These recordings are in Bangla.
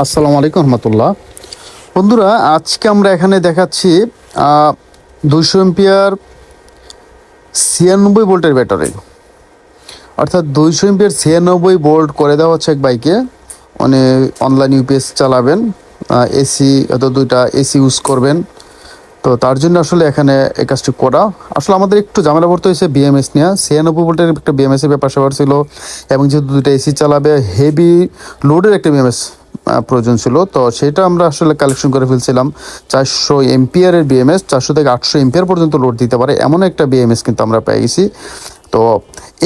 আসসালামু আলাইকুম রহমতুল্লাহ। বন্ধুরা, আজকে আমরা এখানে দেখাচ্ছি 200 এম্পিয়ার 96 ভোল্টের ব্যাটারি, অর্থাৎ 200 এম্পিয়ার 96 ভোল্ট করে দেওয়া হচ্ছে এক বাইকে। মানে অনলাইন ইউপিএস চালাবেন, এসি হয়তো 2টা এসি ইউজ করবেন, তো তার জন্য আসলে এখানে এই কাজটি করা। আসলে আমাদের একটু ঝামেলা পড়তে হয়েছে বিএমএস নিয়ে। 96 ভোল্টের একটা বিএমএসের ব্যাপার স্যাপার ছিল, এবং যেহেতু 2টা এসি চালাবে হেভি লোডের একটা বিএমএস প্রয়োজন ছিল, তো সেটা আমরা আসলে কালেকশন করে ফেলছিলাম। 400 এম্পিয়ারের বিএমএস, 400 থেকে 800 এম্পিয়ার পর্যন্ত লোড দিতে পারে এমন একটা বিএমএস কিন্তু আমরা পেয়ে গেছি। তো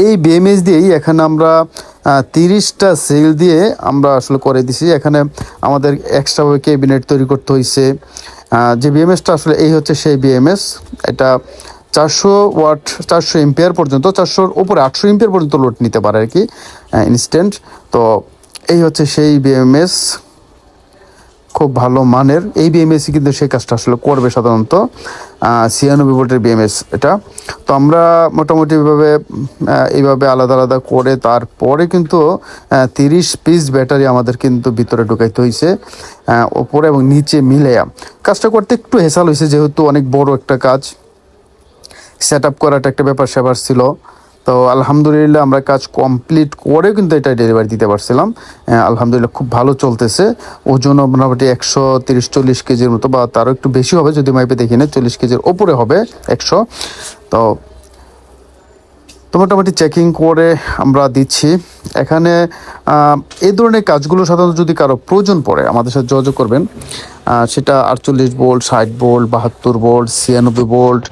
এই বিএমএস দিয়েই এখানে আমরা 30টা সেল দিয়ে আমরা আসলে করে দিছি। এখানে আমাদের এক্সট্রাভাবে ক্যাবিনেট তৈরি করতে হয়েছে। যে বিএমএসটা আসলে এই হচ্ছে সেই বিএমএস। এটা 400 ওয়াট, 400 এম্পিয়ার পর্যন্ত, 400-র উপরে 800 এম্পিয়ার পর্যন্ত লোড নিতে পারে আর কি, ইনস্ট্যান্ট। তো এই হচ্ছে সেই বিএমএস, খুব ভালো মানের এই বিএমএসই কিন্তু সেই কাজটা আসলে করবে সাধারণত। 96 ভোল্টের বিএমএস এটা। তো আমরা মোটামুটি এইভাবে আলাদা আলাদা করে তারপরে কিন্তু 30 পিস ব্যাটারি আমাদের কিন্তু ভিতরে ঢুকাইতে হয়েছে, ওপরে এবং নিচে মিলে। কাজটা করতে একটু হেসাল হয়েছে, যেহেতু অনেক বড় একটা কাজ, সেট আপ করাটা একটা ব্যাপার স্যাপার ছিল। তো আলহামদুলিল্লাহ আমরা কাজ কমপ্লিট করে কিন্তু এটা ডেলিভারি দিতে পারছিলাম। আলহামদুলিল্লাহ খুব ভালো চলতেছে। ওজন মোটামুটি 130-40 কেজির মতো, বা তারও একটু বেশি হবে যদি মাইপে দেখি না, 40 কেজির ওপরে হবে 100। তো মোটামুটি চেকিং করে আমরা দিচ্ছি এখানে। এই ধরনের কাজগুলো সাধারণত যদি কারো প্রয়োজন পড়ে আমাদের সাথে যোগাযোগ করবেন। সেটা 48 ভোল্ট, 60 ভোল্ট, 72 ভোল্ট, 96 ভোল্ট,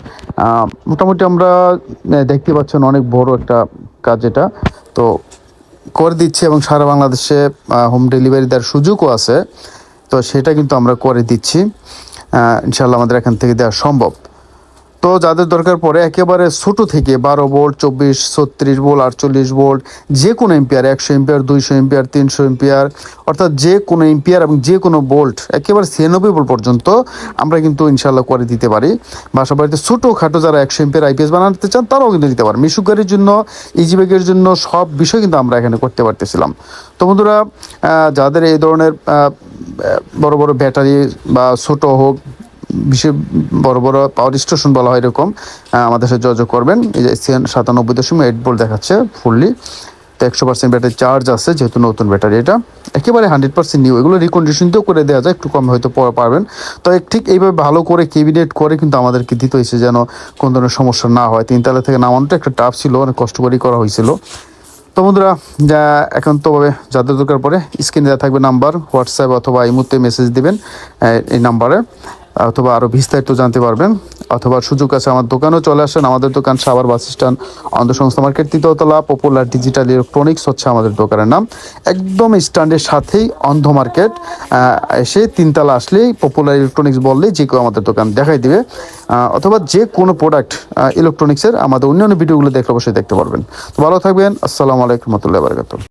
মোটামুটি আমরা দেখতে পাচ্ছেন অনেক বড় একটা কাজ এটা। তো করে দিচ্ছি, এবং সারা বাংলাদেশে হোম ডেলিভারি দেওয়ার সুযোগও আছে। তো সেটা কিন্তু আমরা করে দিচ্ছি, ইনশাল্লাহ আমাদের এখান থেকে দেওয়া সম্ভব। তো যাদের দরকার পড়ে একেবারে ছোটো থেকে 12 ভোল্ট, 24, 36 ভোল্ট, 48 ভোল্ট, যে কোনো এম্পিয়ার, 100 এম্পিয়ার, 200 এম্পিয়ার, 300 এম্পিয়ার, অর্থাৎ যে কোনো এম্পিয়ার এবং যে কোনো ভোল্ট, একেবারে 96 ভোল্ট পর্যন্ত আমরা কিন্তু ইনশাল্লাহ করে দিতে পারি। বাসা বাড়িতে ছোটোখাটো যারা 100 এম্পিয়ার আইপিএস বানাতে চান তারাও কিন্তু দিতে পারেন। মিশুক গাড়ির জন্য, ইজি ব্যাগের জন্য সব বিষয় কিন্তু আমরা এখানে করতে পারতেছিলাম। তো বন্ধুরা, যাদের এই ধরনের বড় বড় ব্যাটারি বা ছোটো হোক, বিশেষ বড় বড় পাওয়ার স্টেশন বলা হয় এরকম, আমাদের সাথে যোগাযোগ করবেন। এই যে 97.8 ভোল্ট দেখাচ্ছে ফুললি। তো 100% ব্যাটারি চার্জ আছে, যেহেতু নতুন ব্যাটারি এটা, একেবারে 100% নিউ। এগুলো রিকন্ডিশন দিয়েও করে দেওয়া যায়, একটু কম হয়তো পারবেন। তো ঠিক এইভাবে ভালো করে ক্যাবিনেট করে কিন্তু আমাদেরকে দিতে হয়েছে, যেন কোনো ধরনের সমস্যা না হয়। 3 তলা থেকে নামানোটা একটা টাফ ছিল, অনেক কষ্ট করেই করা হয়েছিল। তো বন্ধুরা, একান্তভাবে যাদের দরকার পড়ে স্ক্রিনে দেওয়া থাকবে নাম্বার, হোয়াটসঅ্যাপ অথবা এই মুহূর্তে মেসেজ দিবেন এই নাম্বারে, অথবা আরও বিস্তারিত জানতে পারবেন। অথবা সুযোগ আছে আমার দোকানেও চলে আসেন। আমাদের দোকান সাভার বাস স্ট্যান্ড, অন্ধ সংস্থা মার্কেট, 3তলা, পপুলার ডিজিটাল ইলেকট্রনিক্স হচ্ছে আমাদের দোকানের নাম। একদম স্ট্যান্ডের সাথেই অন্ধ মার্কেট, এসে 3তলা আসলেই পপুলার ইলেকট্রনিক্স বললেই যে কেউ আমাদের দোকান দেখাই দিবে। অথবা যে কোনো প্রোডাক্ট ইলেকট্রনিক্সের আমাদের অন্যান্য ভিডিওগুলো দেখলে অবশ্যই দেখতে পারবেন। তো ভালো থাকবেন। আসসালামু আলাইকুম রহমতুল্লাহি ওয়া বারাকাতুহু।